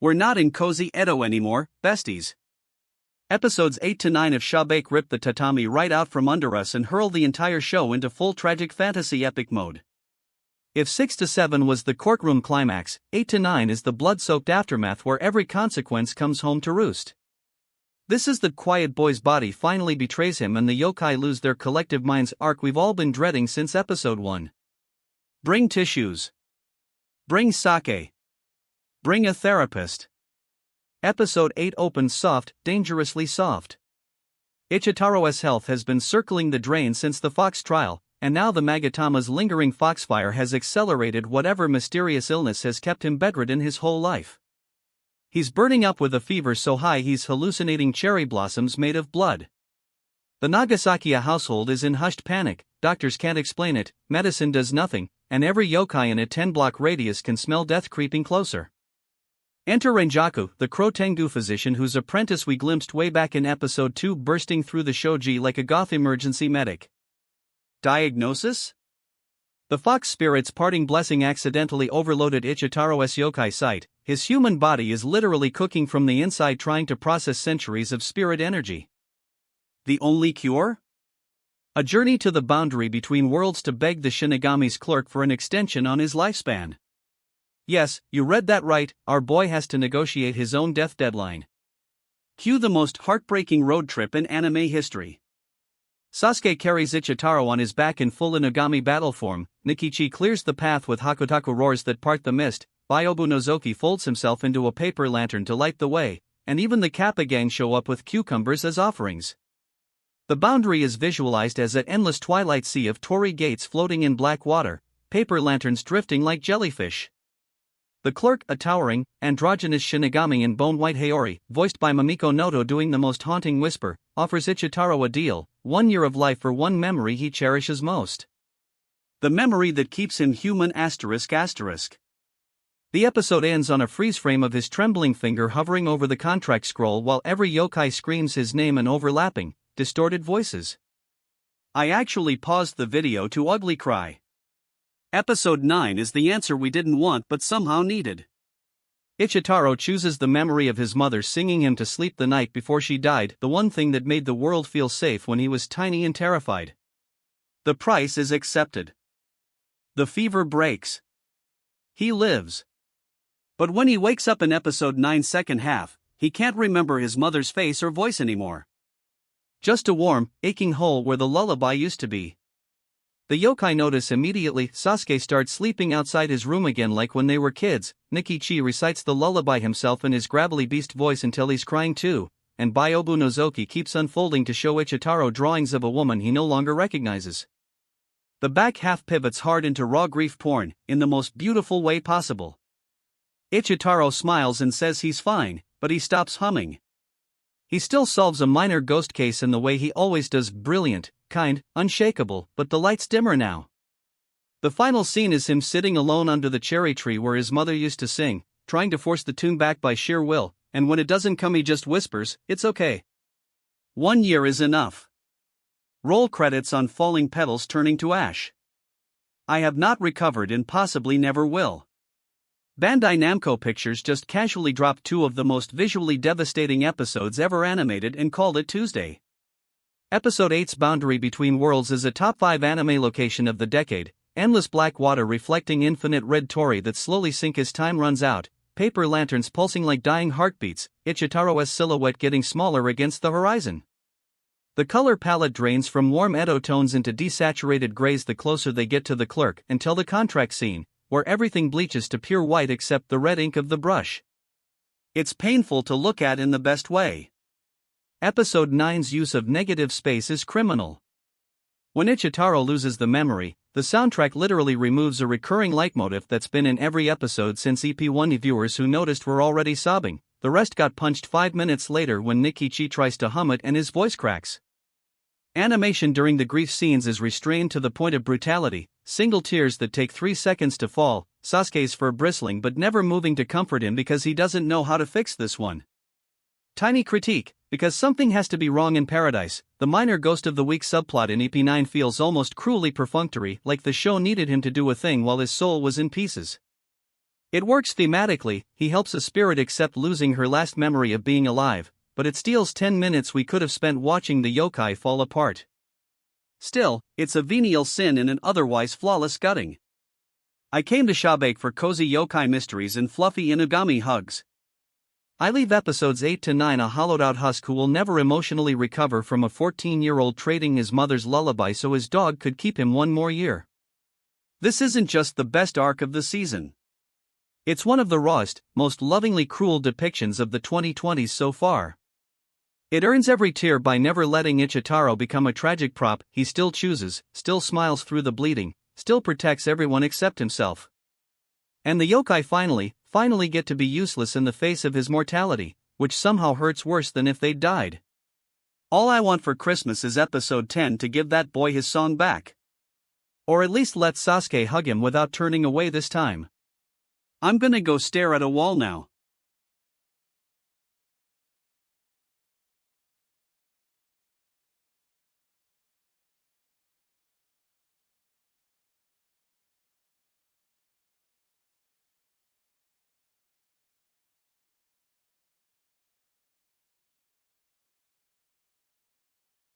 We're not in cozy Edo anymore, besties. Episodes 8 to 9 of Shabake rip the tatami right out from under us and hurl the entire show into full tragic fantasy epic mode. If 6 to 7 was the courtroom climax, 8 to 9 is the blood-soaked aftermath where every consequence comes home to roost. This is the quiet boy's body finally betrays him and the yokai lose their collective minds arc we've all been dreading since episode 1. Bring tissues. Bring sake. Bring a therapist. Episode 8 opens soft, dangerously soft. Ichitarō's health has been circling the drain since the Fox trial, and now the Magatama's lingering foxfire has accelerated whatever mysterious illness has kept him bedridden his whole life. He's burning up with a fever so high he's hallucinating cherry blossoms made of blood. The Nagasaki household is in hushed panic, doctors can't explain it, medicine does nothing, and every yokai in a 10-block radius can smell death creeping closer. Enter Renjaku, the Crow Tengu physician whose apprentice we glimpsed way back in episode 2, bursting through the shoji like a goth emergency medic. Diagnosis? The fox spirit's parting blessing accidentally overloaded Ichitarō's yokai sight. His human body is literally cooking from the inside trying to process centuries of spirit energy. The only cure? A journey to the boundary between worlds to beg the Shinigami's clerk for an extension on his lifespan. Yes, you read that right, our boy has to negotiate his own death deadline. Cue the most heartbreaking road trip in anime history. Sasuke carries Ichitarō on his back in full Inugami battle form, Nikichi clears the path with Hakutaku roars that part the mist, Byobu Nozoki folds himself into a paper lantern to light the way, and even the Kappa gang show up with cucumbers as offerings. The boundary is visualized as an endless twilight sea of torii gates floating in black water, paper lanterns drifting like jellyfish. The clerk, a towering, androgynous Shinigami in bone-white Haori, voiced by Mamiko Noto doing the most haunting whisper, offers Ichitarō a deal, 1 year of life for one memory he cherishes most. The memory that keeps him human ***. The episode ends on a freeze frame of his trembling finger hovering over the contract scroll while every yokai screams his name in overlapping, distorted voices. I actually paused the video to ugly cry. Episode 9 is the answer we didn't want but somehow needed. Ichitarō chooses the memory of his mother singing him to sleep the night before she died, the one thing that made the world feel safe when he was tiny and terrified. The price is accepted. The fever breaks. He lives. But when he wakes up in episode 9's second half, he can't remember his mother's face or voice anymore. Just a warm, aching hole where the lullaby used to be. The yokai notice immediately. Sasuke starts sleeping outside his room again like when they were kids. Nikichi recites the lullaby himself in his gravelly beast voice until he's crying too, and Byobu Nozoki keeps unfolding to show Ichitarō drawings of a woman he no longer recognizes. The back half pivots hard into raw grief porn, in the most beautiful way possible. Ichitarō smiles and says he's fine, but he stops humming. He still solves a minor ghost case in the way he always does, brilliant, kind, unshakable, but the light's dimmer now. The final scene is him sitting alone under the cherry tree where his mother used to sing, trying to force the tune back by sheer will, and when it doesn't come he just whispers, "It's okay. 1 year is enough." Roll credits on falling petals turning to ash. I have not recovered and possibly never will. Bandai Namco Pictures just casually dropped 2 of the most visually devastating episodes ever animated and called it Tuesday. Episode 8's Boundary Between Worlds is a top 5 anime location of the decade, endless black water reflecting infinite red torii that slowly sink as time runs out, paper lanterns pulsing like dying heartbeats, Ichitarō's silhouette getting smaller against the horizon. The color palette drains from warm Edo tones into desaturated grays the closer they get to the clerk until the contract scene, where everything bleaches to pure white except the red ink of the brush. It's painful to look at in the best way. Episode 9's use of negative space is criminal. When Ichitarō loses the memory, the soundtrack literally removes a recurring leitmotif that's been in every episode since EP1. Viewers who noticed were already sobbing, the rest got punched 5 minutes later when Nikichi tries to hum it and his voice cracks. Animation during the grief scenes is restrained to the point of brutality, single tears that take 3 seconds to fall, Sasuke's fur bristling but never moving to comfort him because he doesn't know how to fix this one. Tiny critique, because something has to be wrong in paradise, the minor ghost of the week subplot in EP9 feels almost cruelly perfunctory, like the show needed him to do a thing while his soul was in pieces. It works thematically, he helps a spirit accept losing her last memory of being alive, but it steals 10 minutes we could have spent watching the yokai fall apart. Still, it's a venial sin in an otherwise flawless gutting. I came to Shabake for cozy yokai mysteries and fluffy SHINIGAMI hugs. I leave episodes 8 to 9 a hollowed-out husk who will never emotionally recover from a 14-year-old trading his mother's lullaby so his dog could keep him one more year. This isn't just the best arc of the season. It's one of the rawest, most lovingly cruel depictions of the 2020s so far. It earns every tear by never letting Ichitarō become a tragic prop he still chooses, still smiles through the bleeding, still protects everyone except himself. And the yokai finally get to be useless in the face of his mortality, which somehow hurts worse than if they'd died. All I want for Christmas is episode 10 to give that boy his song back. Or at least let Sasuke hug him without turning away this time. I'm gonna go stare at a wall now.